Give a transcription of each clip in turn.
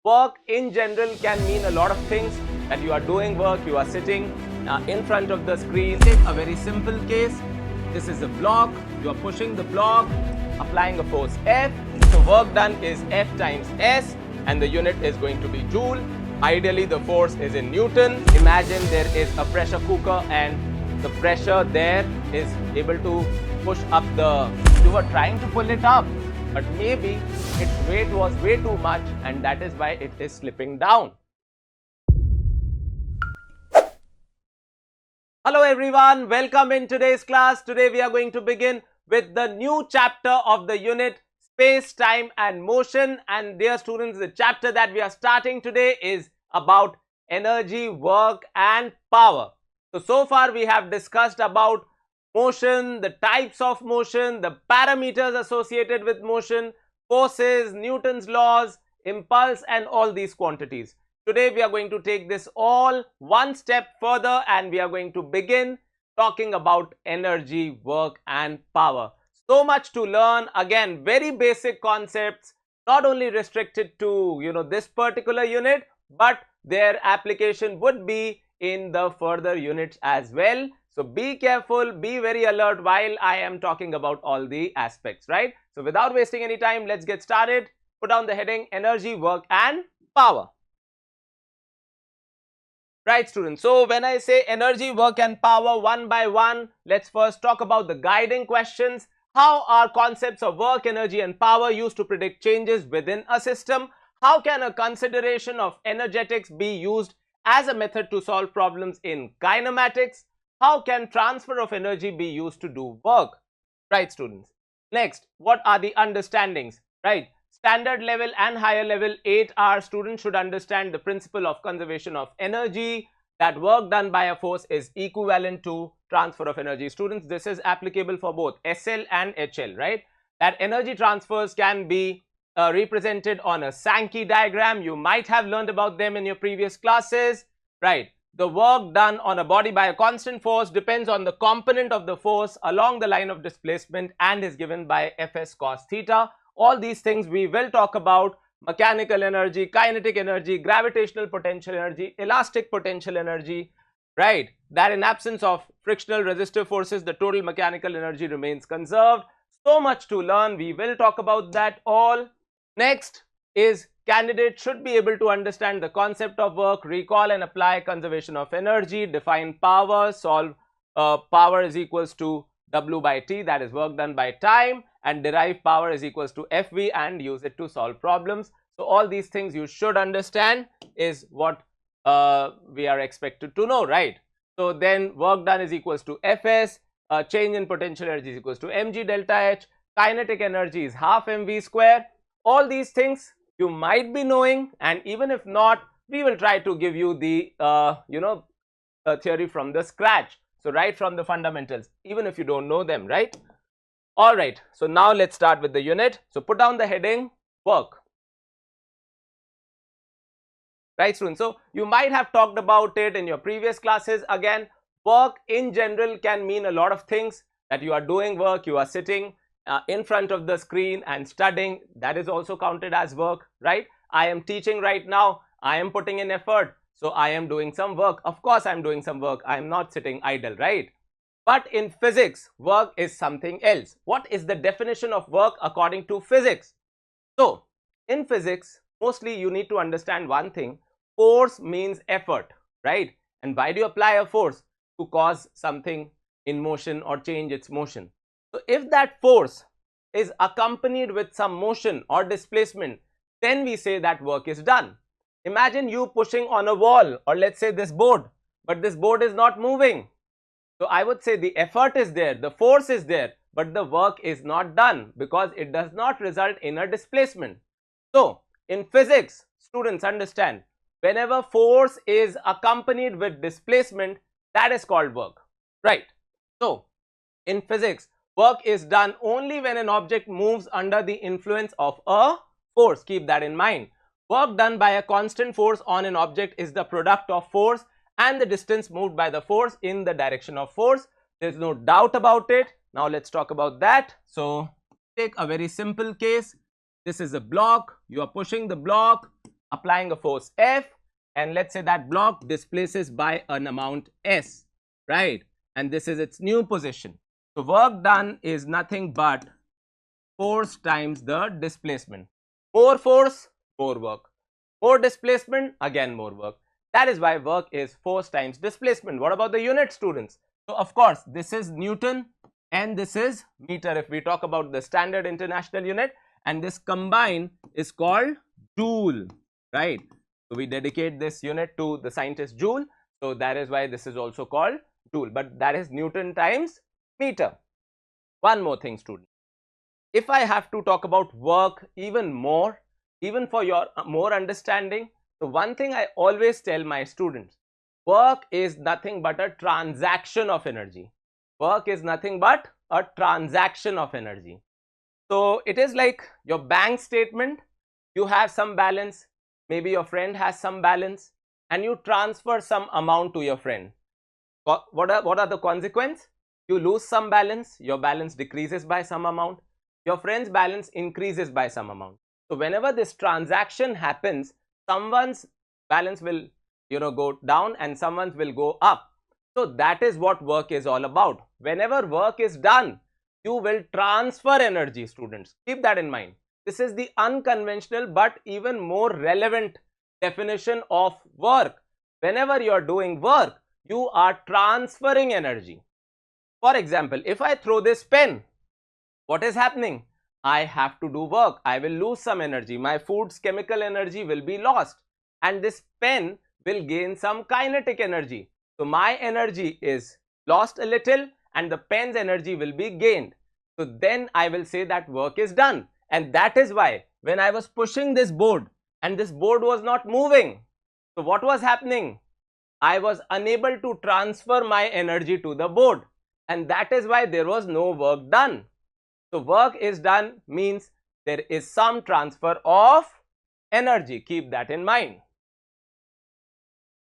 Work in general can mean a lot of things, that you are doing work, you are sitting in front of the screen. Take a very simple case. This is a block, you are pushing the block, applying a force F. So work done is F times S and the unit is going to be Joule. Ideally the force is in Newton. Imagine there is a pressure cooker and the pressure there is able to push up you were trying to pull it up, but maybe its weight was way too much and that is why it is slipping down. Hello everyone, welcome in today's class. Today we are going to begin with the new chapter of the unit Space, Time and Motion. And dear students, the chapter that we are starting today is about energy, work and power. So far we have discussed about motion, the types of motion, the parameters associated with motion, forces, Newton's laws, impulse and all these quantities. Today we are going to take this all one step further and we are going to begin talking about energy, work and power. So much to learn. Again, very basic concepts, not only restricted to this particular unit, but their application would be in the further units as well. So be careful, be very alert while I am talking about all the aspects, right? So without wasting any time, let's get started. Put down the heading energy, work and power. Right students, so when I say energy, work and power one by one, let's first talk about the guiding questions. How are concepts of work, energy and power used to predict changes within a system? How can a consideration of energetics be used as a method to solve problems in kinematics? How can transfer of energy be used to do work? Right students. Next, what are the understandings? Right. Standard level and higher level 8R students should understand the principle of conservation of energy, that work done by a force is equivalent to transfer of energy. Students, this is applicable for both SL and HL, right? That energy transfers can be represented on a Sankey diagram. You might have learned about them in your previous classes, right? The work done on a body by a constant force depends on the component of the force along the line of displacement and is given by Fs cos theta. All these things we will talk about: mechanical energy, kinetic energy, gravitational potential energy, elastic potential energy, right? That in absence of frictional resistive forces, the total mechanical energy remains conserved. So much to learn, we will talk about that all. Next is candidates should be able to understand the concept of work, recall and apply conservation of energy, define power, solve power is equals to W by T, that is work done by time, and derive power is equals to FV and use it to solve problems. So all these things you should understand is what we are expected to know, right? So then work done is equals to Fs, change in potential energy is equals to mg delta H, kinetic energy is half mv square. All these things you might be knowing, and even if not, we will try to give you the theory from the scratch. So right from the fundamentals, even if you don't know them, right? All right, so now let's start with the unit. So put down the heading work. Right students, so you might have talked about it in your previous classes. Again, work in general can mean a lot of things, that you are doing work, you are sitting in front of the screen and studying, that is also counted as work, right? I am teaching right now, I am putting in effort, so I am doing some work. Of course I am doing some work, I am not sitting idle, right? But in physics, work is something else. What is the definition of work according to physics? So in physics, mostly you need to understand one thing: force means effort, right? And why do you apply a force? To cause something in motion or change its motion. So if that force is accompanied with some motion or displacement, then we say that work is done. Imagine you pushing on a wall, or let's say this board, but this board is not moving. So I would say the effort is there, the force is there, but the work is not done because it does not result in a displacement. So in physics, students understand, whenever force is accompanied with displacement, that is called work, right? So in physics, work is done only when an object moves under the influence of a force. Keep that in mind. Work done by a constant force on an object is the product of force and the distance moved by the force in the direction of force. There is no doubt about it. Now let's talk about that. So take a very simple case. This is a block. You are pushing the block, applying a force F, and let's say that block displaces by an amount S, right? And this is its new position. So work done is nothing but force times the displacement. More force, more work. More displacement, again more work. That is why work is force times displacement. What about the unit, students? So of course, this is Newton and this is meter if we talk about the standard international unit, and this combined is called Joule, right? So we dedicate this unit to the scientist Joule. So that is why this is also called Joule, but that is Newton times meter. One more thing, students. If I have to talk about work even more, even for your more understanding, so one thing I always tell my students, work is nothing but a transaction of energy. Work is nothing but a transaction of energy. So it is like your bank statement, you have some balance, maybe your friend has some balance, and you transfer some amount to your friend. What are the consequences? You lose some balance, your balance decreases by some amount, your friend's balance increases by some amount. So whenever this transaction happens, someone's balance will go down and someone's will go up. So that is what work is all about. Whenever work is done, you will transfer energy, students. Keep that in mind. This is the unconventional but even more relevant definition of work. Whenever you are doing work, you are transferring energy. For example, if I throw this pen, what is happening? I have to do work. I will lose some energy. My food's chemical energy will be lost, and this pen will gain some kinetic energy. So my energy is lost a little and the pen's energy will be gained. So then I will say that work is done. And that is why when I was pushing this board and this board was not moving, so what was happening? I was unable to transfer my energy to the board, and that is why there was no work done. So work is done means there is some transfer of energy. Keep that in mind.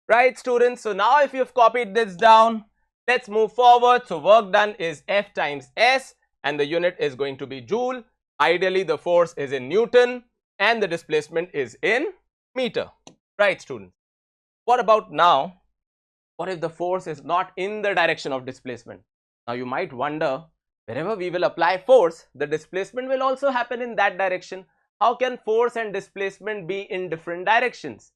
Right, students? So now if you've copied this down, let's move forward. So work done is F times S and the unit is going to be Joule. Ideally, the force is in Newton and the displacement is in meter. Right, students? What about now? What if the force is not in the direction of displacement? Now you might wonder, wherever we will apply force, the displacement will also happen in that direction. How can force and displacement be in different directions?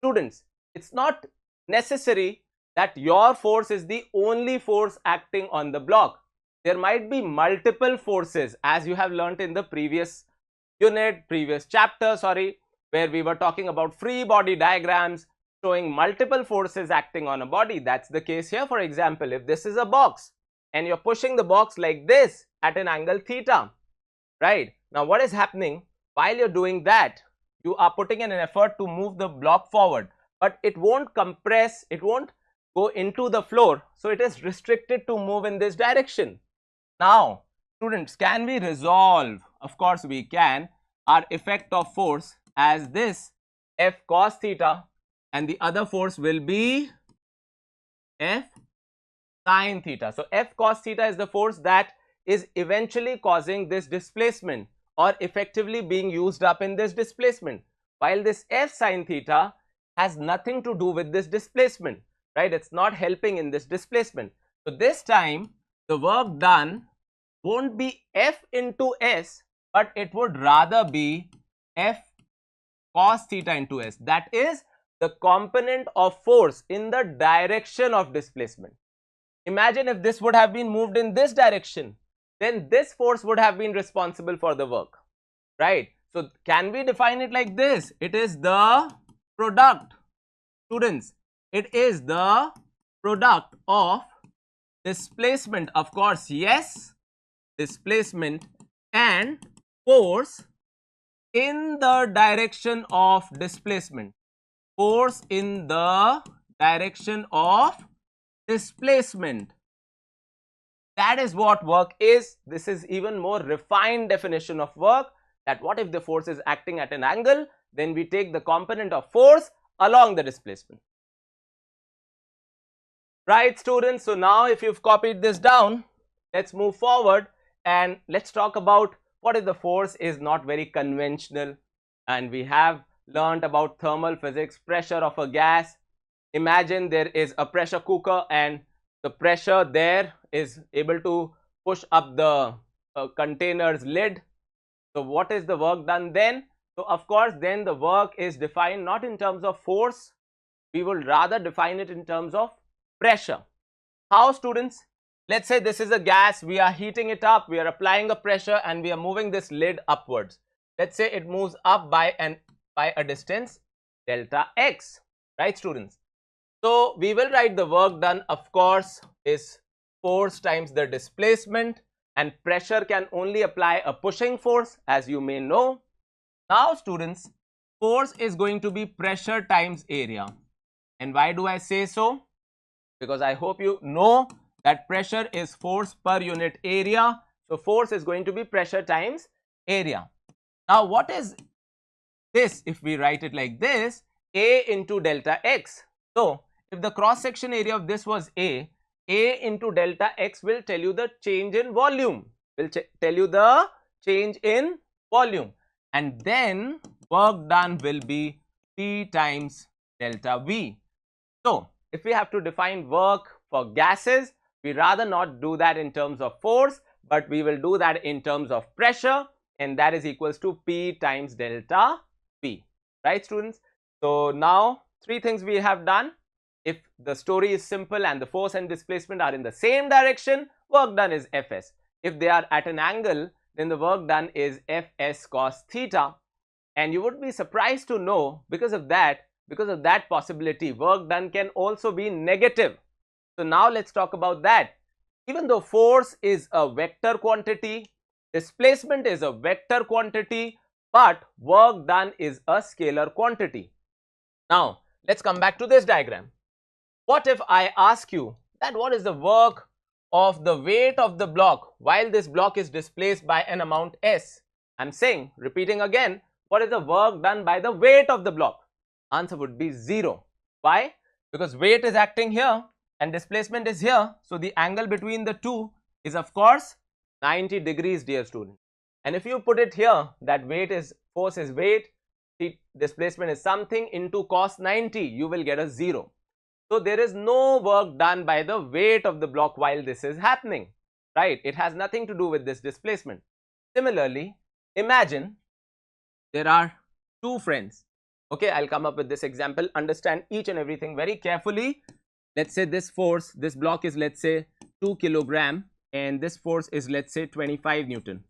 Students, it's not necessary that your force is the only force acting on the block. There might be multiple forces, as you have learnt in the previous chapter, where we were talking about free body diagrams showing multiple forces acting on a body. That's the case here. For example, if this is a box and you're pushing the box like this at an angle theta, right? Now what is happening? While you're doing that, you are putting in an effort to move the block forward, but it won't compress, it won't go into the floor, so it is restricted to move in this direction. Now students, can we resolve? Of course we can. Our effect of force as this F cos theta, and the other force will be F sin theta. So F cos theta is the force that is eventually causing this displacement or effectively being used up in this displacement, while this F sin theta has nothing to do with this displacement, right? It's not helping in this displacement. So this time the work done won't be F into S, but it would rather be F cos theta into S. That is the component of force in the direction of displacement. Imagine if this would have been moved in this direction, then this force would have been responsible for the work, right? So can we define it like this? It is the product, students, it is the product of displacement, of course, yes, displacement and force in the direction of displacement. Force in the direction of displacement. That is what work is. This is even more refined definition of work, that what if the force is acting at an angle, then we take the component of force along the displacement. Right, students? So now if you've copied this down, let's move forward and let's talk about what if the force is not very conventional and we have learnt about thermal physics, pressure of a gas. Imagine there is a pressure cooker and the pressure there is able to push up the container's lid. So what is the work done then? So of course then the work is defined not in terms of force, we will rather define it in terms of pressure. How, students? Let's say this is a gas, we are heating it up, we are applying a pressure and we are moving this lid upwards. Let's say it moves up by a distance delta x, right, students? So we will write the work done, of course, is force times the displacement, and pressure can only apply a pushing force, as you may know. Now, students, force is going to be pressure times area. And why do I say so? Because I hope you know that pressure is force per unit area. So force is going to be pressure times area. Now what is this if we write it like this? A into delta x. So if the cross section area of this was A into delta x will tell you the change in volume, will tell you the change in volume, and then work done will be P times delta V. So if we have to define work for gases, we rather not do that in terms of force, but we will do that in terms of pressure, and that is equals to P times delta V, right, students? So now three things we have done. If the story is simple and the force and displacement are in the same direction, work done is Fs. If they are at an angle, then the work done is Fs cos theta, and you would be surprised to know because of that possibility, work done can also be negative. So now let's talk about that. Even though force is a vector quantity, displacement is a vector quantity, but work done is a scalar quantity. Now let's come back to this diagram. What if I ask you that what is the work of the weight of the block while this block is displaced by an amount s? I'm saying, repeating again, what is the work done by the weight of the block? Answer would be 0. Why? Because weight is acting here and displacement is here. So the angle between the two is of course 90 degrees, dear student. And if you put it here, that weight is, force is weight, the displacement is something into cos 90, you will get a 0. So there is no work done by the weight of the block while this is happening, right? It has nothing to do with this displacement. Similarly, imagine there are two friends. Okay, I'll come up with this example. Understand each and everything very carefully. Let's say this force, this block is, let's say, 2 kilogram and this force is, let's say, 25 Newton.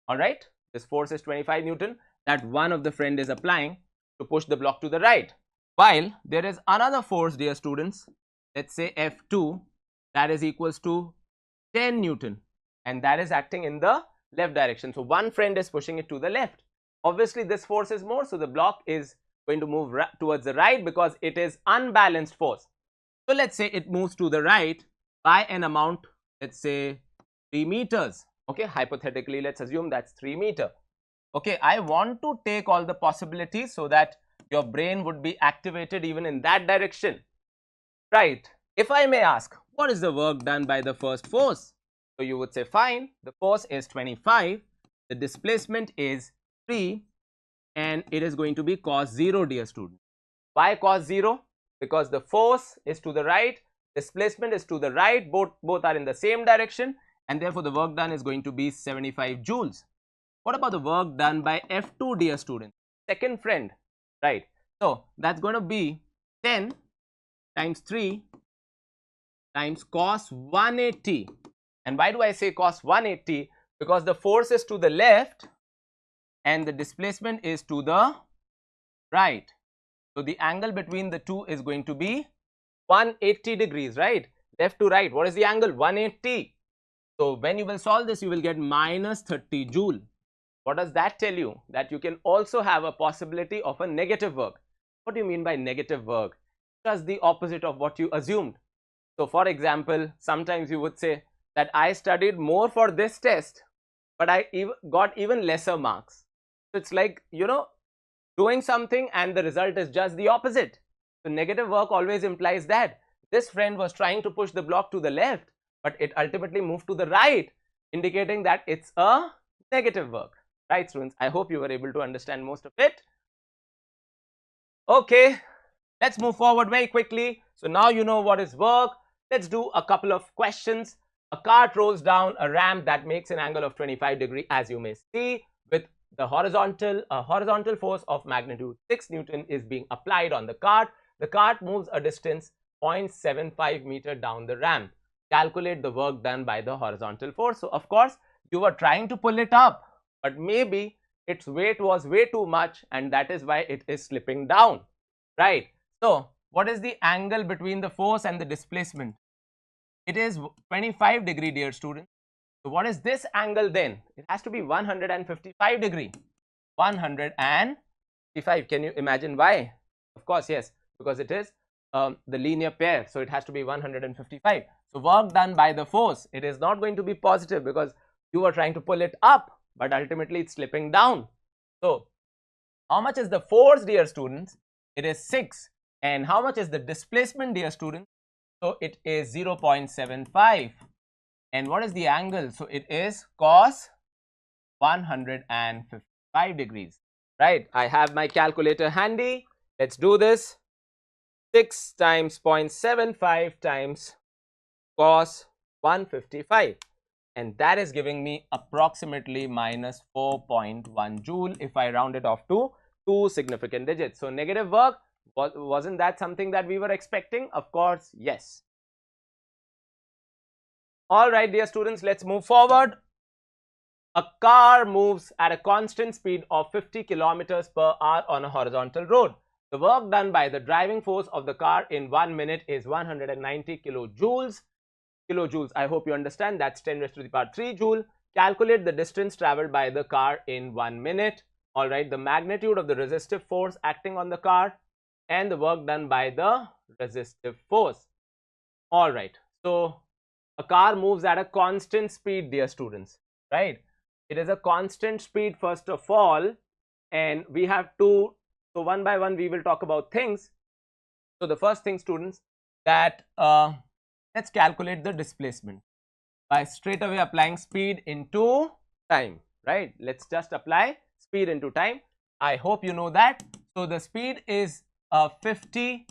All right, this force is 25 Newton that one of the friend is applying to push the block to the right. While there is another force, dear students, let's say F2, that is equals to 10 Newton, and that is acting in the left direction. So one friend is pushing it to the left. Obviously this force is more, so the block is going to move towards the right because it is unbalanced force. So let's say it moves to the right by an amount, let's say 3 meters. Okay, hypothetically let's assume that's 3 meters. Okay, I want to take all the possibilities so that your brain would be activated even in that direction, right? If I may ask, what is the work done by the first force? So you would say, fine, the force is 25, the displacement is 3, and it is going to be cos 0, dear student. Why cos 0? Because the force is to the right, displacement is to the right, both are in the same direction, and therefore the work done is going to be 75 joules. What about the work done by F2, dear student? Second friend, right? So that's going to be 10 times 3 times cos 180. And why do I say cos 180? Because the force is to the left and the displacement is to the right. So the angle between the two is going to be 180 degrees, right? Left to right. What is the angle? 180. So when you will solve this, you will get minus 30 joule. What does that tell you? That you can also have a possibility of a negative work. What do you mean by negative work? Just the opposite of what you assumed. So for example, sometimes you would say that I studied more for this test, but I got even lesser marks. So it's like, you know, doing something and the result is just the opposite. So negative work always implies that this friend was trying to push the block to the left, but it ultimately moved to the right, indicating that it's a negative work. Right, students? I hope you were able to understand most of it. Okay, let's move forward very quickly. So now you know what is work. Let's do a couple of questions. A cart rolls down a ramp that makes an angle of 25 degrees, as you may see, with a horizontal force of magnitude 6 Newton is being applied on the cart. The cart moves a distance 0.75 meter down the ramp. Calculate the work done by the horizontal force. So of course you were trying to pull it up, but maybe its weight was way too much and that is why it is slipping down, right? So what is the angle between the force and the displacement? It is 25 degree, dear students. So what is this angle then? It has to be 155 degree. 155. Can you imagine why? Of course, yes, because it is the linear pair. So it has to be 155. So work done by the force, it is not going to be positive because you were trying to pull it up, but ultimately it's slipping down. So how much is the force, dear students? It is 6. And how much is the displacement, dear students? So it is 0.75. And what is the angle? So it is cos 155 degrees, right? I have my calculator handy. Let's do this. 6 times 0.75 times cos 155. And that is giving me approximately minus 4.1 joule if I round it off to 2 significant digits. So negative work, wasn't that something that we were expecting? Of course, yes. All right, dear students, let's move forward. A car moves at a constant speed of 50 kilometers per hour on a horizontal road. The work done by the driving force of the car in 1 minute is 190 kilojoules. Kilojoules, I hope you understand, that's 10 raised to the power 3 joule. Calculate the distance traveled by the car in 1 minute. All right, the magnitude of the resistive force acting on the car and the work done by the resistive force. All right, so a car moves at a constant speed, dear students, right? It is a constant speed first of all, and we have to, so one by one we will talk about things. So the first thing, students, that let's calculate the displacement by straight away applying speed into time, right? Let's just apply speed into time. I hope you know that. So the speed is 50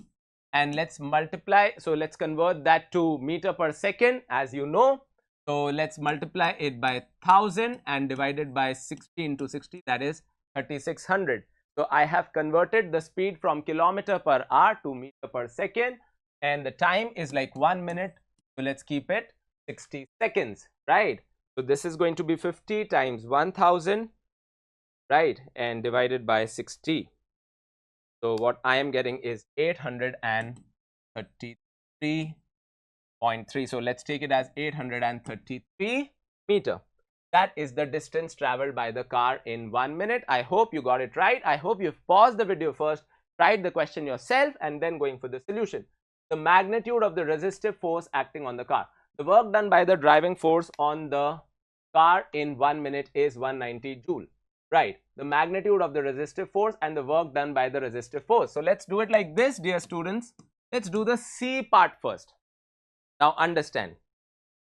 and let's multiply. So let's convert that to meter per second, as you know. So let's multiply it by 1000 and divide it by 60 into 60, that is 3600. So I have converted the speed from kilometer per hour to meter per second, and the time is like 1 minute. So let's keep it 60 seconds, right? So this is going to be 50 times 1000, right, and divided by 60. So what I am getting is 833.3. So let's take it as 833 meter. That is the distance traveled by the car in 1 minute. I hope you got it right. I hope you've paused the video first, tried the question yourself, and then going for the solution. The magnitude of the resistive force acting on the car. The work done by the driving force on the car in 1 minute is 190 joule. Right, the magnitude of the resistive force and the work done by the resistive force. So let's do it like this, dear students. Let's do the C part first. Now understand,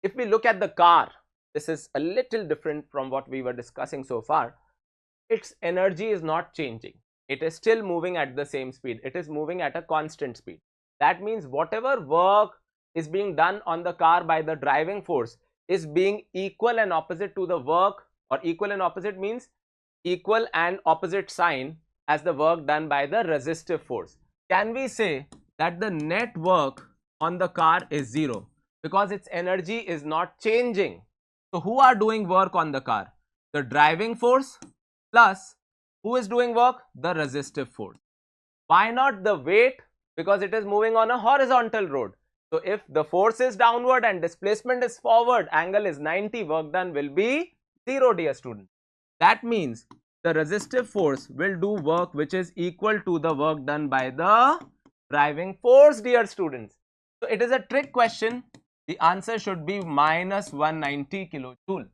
if we look at the car, this is a little different from what we were discussing so far. Its energy is not changing. It is still moving at the same speed. It is moving at a constant speed. That means whatever work is being done on the car by the driving force is being equal and opposite to the work, or equal and opposite means equal and opposite sign as the work done by the resistive force. Can we say that the net work on the car is 0 because its energy is not changing? So who are doing work on the car? The driving force plus who is doing work? The resistive force. Why not the weight? Because it is moving on a horizontal road. So if the force is downward and displacement is forward, angle is 90, work done will be 0, dear student. That means the resistive force will do work which is equal to the work done by the driving force, dear students. So it is a trick question. The answer should be minus 190 kilojoule.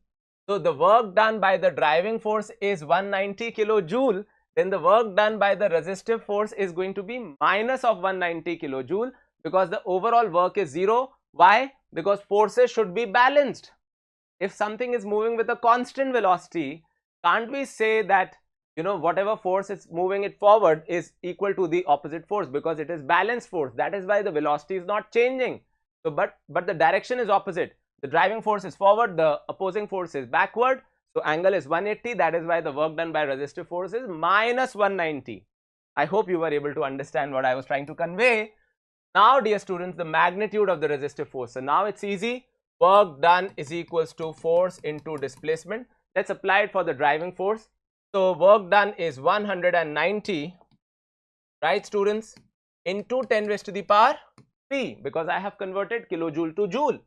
So the work done by the driving force is 190 kilojoule. Then the work done by the resistive force is going to be minus of 190 kilojoule because the overall work is 0. Why? Because forces should be balanced. If something is moving with a constant velocity, can't we say that you know, whatever force is moving it forward is equal to the opposite force because it is balanced force. That is why the velocity is not changing. So but the direction is opposite. The driving force is forward, the opposing force is backward. So angle is 180. That is why the work done by resistive force is minus 190. I hope you were able to understand what I was trying to convey. Now dear students, the magnitude of the resistive force. So now it's easy. Work done is equals to force into displacement. Let's apply it for the driving force. So work done is 190, right students, into 10 raised to the power 3 because I have converted kilojoule to joule.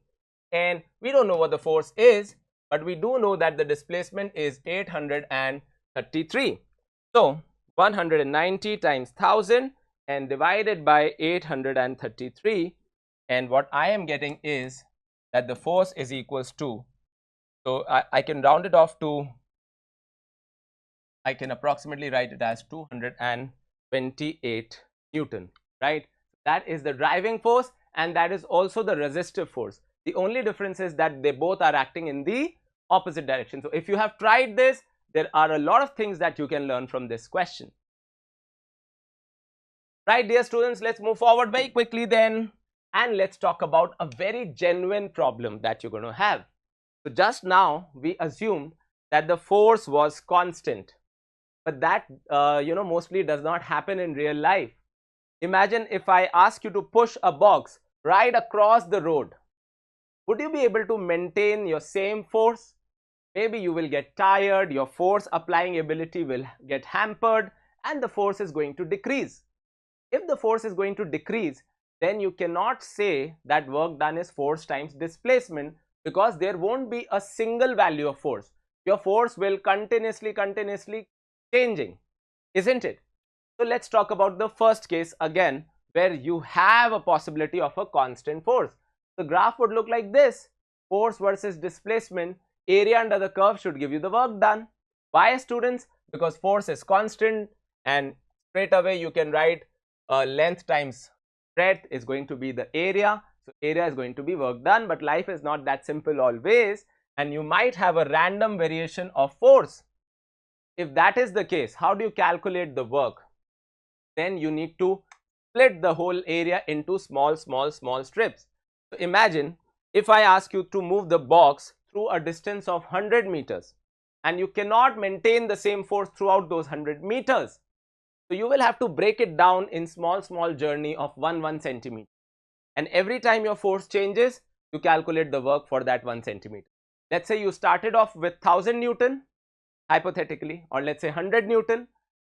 And we don't know what the force is, but we do know that the displacement is 833. So 190 times 1000 and divided by 833, and what I am getting is that the force is equals to, so I can round it off to, I can approximately write it as 228 Newton, right? That is the driving force and that is also the resistive force. The only difference is that they both are acting in the opposite direction. So if you have tried this, there are a lot of things that you can learn from this question. Right, dear students, let's move forward very quickly then, and let's talk about a very genuine problem that you're going to have. So just now we assumed that the force was constant, but that you know, mostly does not happen in real life. Imagine if I ask you to push a box right across the road. Would you be able to maintain your same force? Maybe you will get tired, your force applying ability will get hampered, and the force is going to decrease. If the force is going to decrease, then you cannot say that work done is force times displacement because there won't be a single value of force. Your force will continuously changing, isn't it? So let's talk about the first case again, where you have a possibility of a constant force. The graph would look like this: force versus displacement. Area under the curve should give you the work done. Why, students? Because force is constant and straight away you can write length times breadth is going to be the area. So area is going to be work done, but life is not that simple always, and you might have a random variation of force. If that is the case, how do you calculate the work? Then you need to split the whole area into small strips. So imagine if I ask you to move the box through a distance of 100 meters and you cannot maintain the same force throughout those 100 meters. So you will have to break it down in small journey of 1 centimeter, and every time your force changes, you calculate the work for that 1 centimeter. Let's say you started off with 1000 Newton hypothetically, or let's say 100 Newton,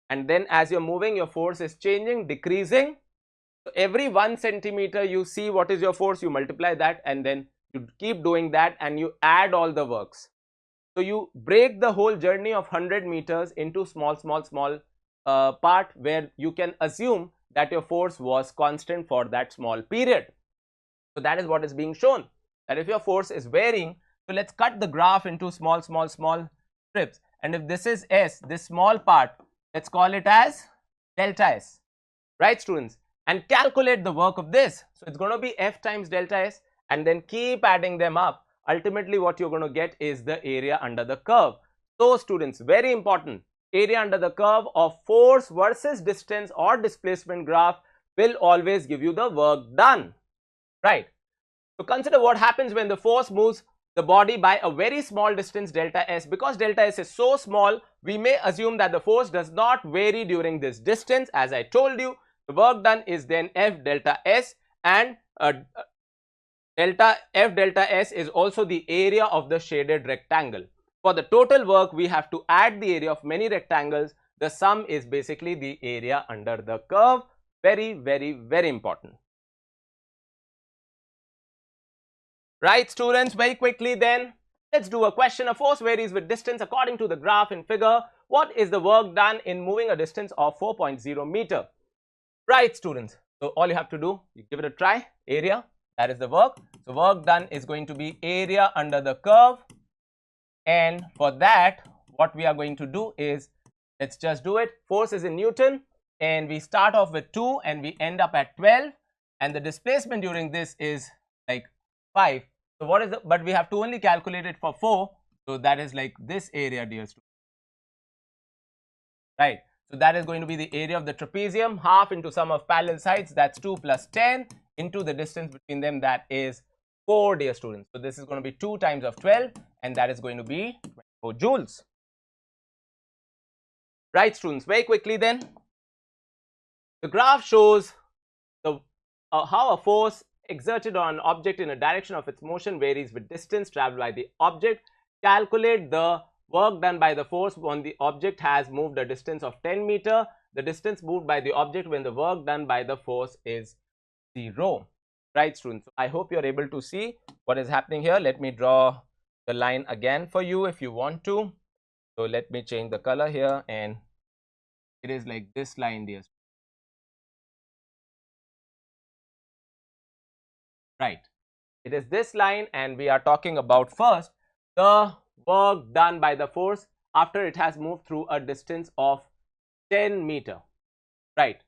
and then as you're moving, your force is changing, decreasing. So every 1 centimeter you see what is your force, you multiply that, and then you keep doing that and you add all the works. So you break the whole journey of 100 meters into small part where you can assume that your force was constant for that small period. So that is what is being shown, that if your force is varying, so let's cut the graph into small strips, and if this is S, this small part, let's call it as delta S, right students, and calculate the work of this. So it's going to be F times delta S, and then keep adding them up. Ultimately what you're going to get is the area under the curve. So students, very important, area under the curve of force versus distance or displacement graph will always give you the work done, right? So consider what happens when the force moves the body by a very small distance delta S. Because delta S is so small, we may assume that the force does not vary during this distance. As I told you, the work done is then F delta S, and F delta S is also the area of the shaded rectangle. For the total work, we have to add the area of many rectangles. The sum is basically the area under the curve. Very important. Right students, very quickly then, let's do a question. A force varies with distance according to the graph in figure. What is the work done in moving a distance of 4.0 meter? Right students, so all you have to do, you give it a try, area, that is the work. So work done is going to be area under the curve, and for that what we are going to do is, let's just do it. Force is in Newton and we start off with 2 and we end up at 12, and the displacement during this is like 5. So what is the, but we have to only calculate it for 4, so that is like this area, dear students. right? So that is going to be the area of the trapezium, half into sum of parallel sides, that's 2 plus 10 into the distance between them, that is 4, dear students. So this is going to be 2 times of 12 and that is going to be 24 joules. Right, students, very quickly then, the graph shows the how a force exerted on an object in a direction of its motion varies with distance traveled by the object. Calculate the work done by the force when the object has moved a distance of 10 meter. The distance moved by the object when the work done by the force is 0. Right, students? So I hope you are able to see what is happening here. Let me draw the line again for you if you want to. So let me change the color here, and it is like this line, dear. Right. It is this line, and we are talking about first the work done by the force after it has moved through a distance of 10 meter. Right.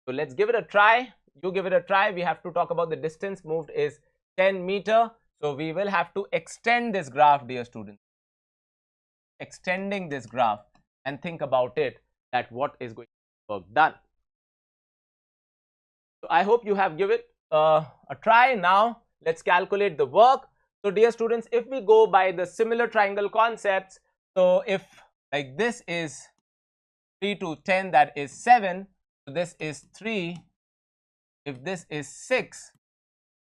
So let's give it a try. You give it a try. We have to talk about the distance moved is 10 meter. So we will have to extend this graph, dear students. Extending this graph and think about it, that what is going to be work done. So I hope you have given a try. Now let's calculate the work. So dear students, if we go by the similar triangle concepts, so if like this is 3 to 10, that is 7. So this is 3. If this is 6,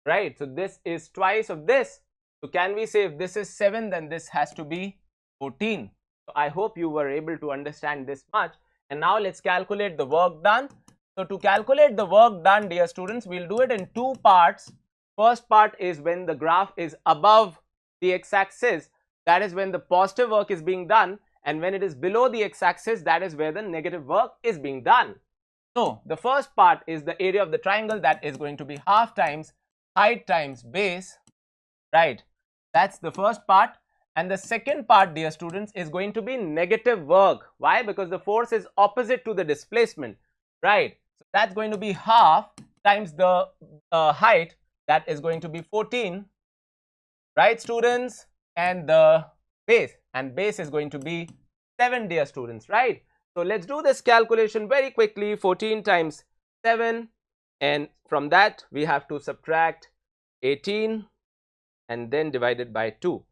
right? So this is twice of this. So can we say if this is 7, then this has to be 14. So I hope you were able to understand this much. And now let's calculate the work done. So to calculate the work done, dear students, we'll do it in 2 parts. First part is when the graph is above the x-axis, that is when the positive work is being done, and when it is below the x-axis, that is where the negative work is being done. So the first part is the area of the triangle, that is going to be half times height times base, right? That's the first part. And the second part, dear students, is going to be negative work. Why? Because the force is opposite to the displacement, right? So that's going to be half times the height, that is going to be 14, right, students? And the base, and base is going to be 7, dear students, right? So let's do this calculation very quickly. 14 times 7, and from that we have to subtract 18 and then divided by 2.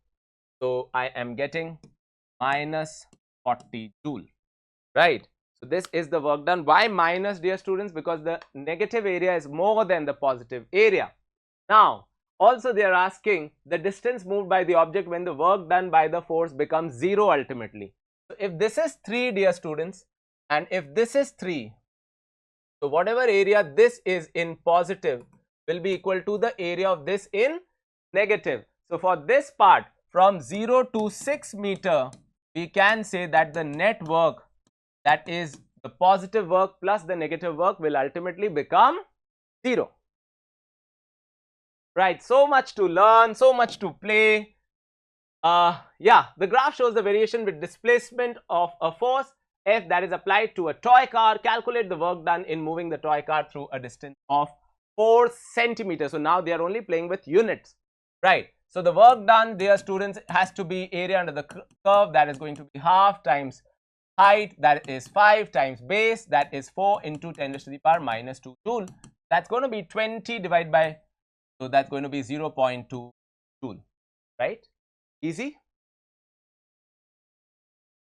So I am getting minus 40 joule, right? So this is the work done. Why minus, dear students? Because the negative area is more than the positive area. Now also they are asking the distance moved by the object when the work done by the force becomes 0 ultimately. So if this is 3, dear students, and if this is 3, so whatever area this is in positive will be equal to the area of this in negative. So for this part from 0 to 6 meter, we can say that the net work, that is the positive work plus the negative work, will ultimately become 0. Right, so much to learn, so much to play. Yeah, the graph shows the variation with displacement of a force F that is applied to a toy car. Calculate the work done in moving the toy car through a distance of 4 centimeters. So now they are only playing with units, right? So the work done, dear students, has to be area under the curve, that is going to be half times height, that is 5, times base, that is 4 into 10 raised to the power minus 2 joule. That's going to be 20 divided by, so that's going to be 0.2 joule, right? Easy.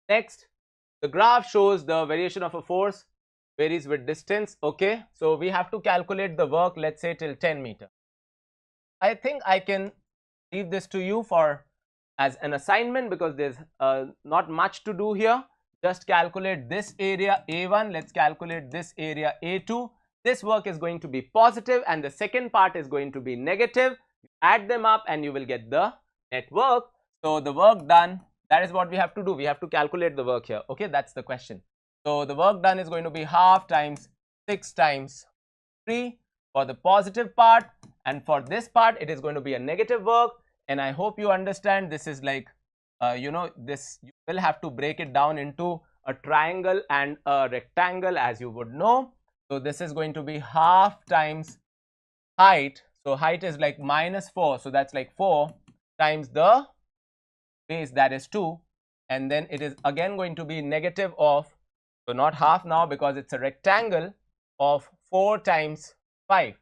Next, the graph shows the variation of a force varies with distance. Okay, so we have to calculate the work, let's say till 10 meter. I think I can leave this to you for as an assignment, because there's not much to do here. Just calculate this area A1, let's calculate this area A2. This work is going to be positive and the second part is going to be negative. Add them up and you will get the net work. So the work done, that is what we have to do. We have to calculate the work here. Okay, that's the question. So the work done is going to be half times 6 times 3 for the positive part, and for this part it is going to be a negative work. And I hope you understand this is like you know, this you will have to break it down into a triangle and a rectangle, as you would know. So this is going to be half times height. So height is like minus 4, so that's like 4 times the base, that is 2, and then it is again going to be negative of So not half now because it's a rectangle of 4 times 5.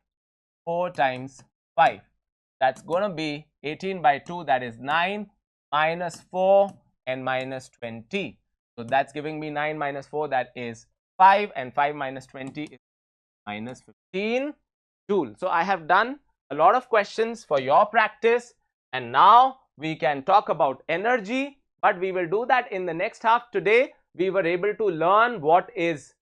4 times 5. That's going to be 18 by 2, that is 9 minus 4 and minus 20. So that's giving me 9 minus 4, that is 5, and 5 minus 20 is minus 15 joule. So I have done a lot of questions for your practice, and now we can talk about energy, but we will do that in the next half. Today we were able to learn what is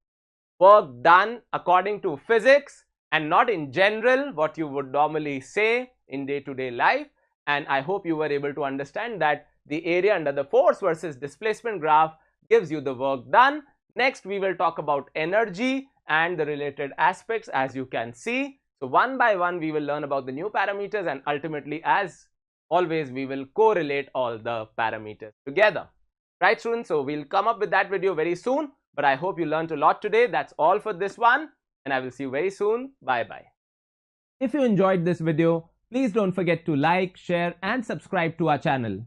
work done according to physics and not in general what you would normally say in day-to-day life, and I hope you were able to understand that the area under the force versus displacement graph gives you the work done. Next we will talk about energy and the related aspects, as you can see. So one by one we will learn about the new parameters, and ultimately, as always, we will correlate all the parameters together. Right, students? So we'll come up with that video very soon, but I hope you learned a lot today. That's all for this one, and I will see you very soon. Bye bye. If you enjoyed this video, please don't forget to like, share and subscribe to our channel.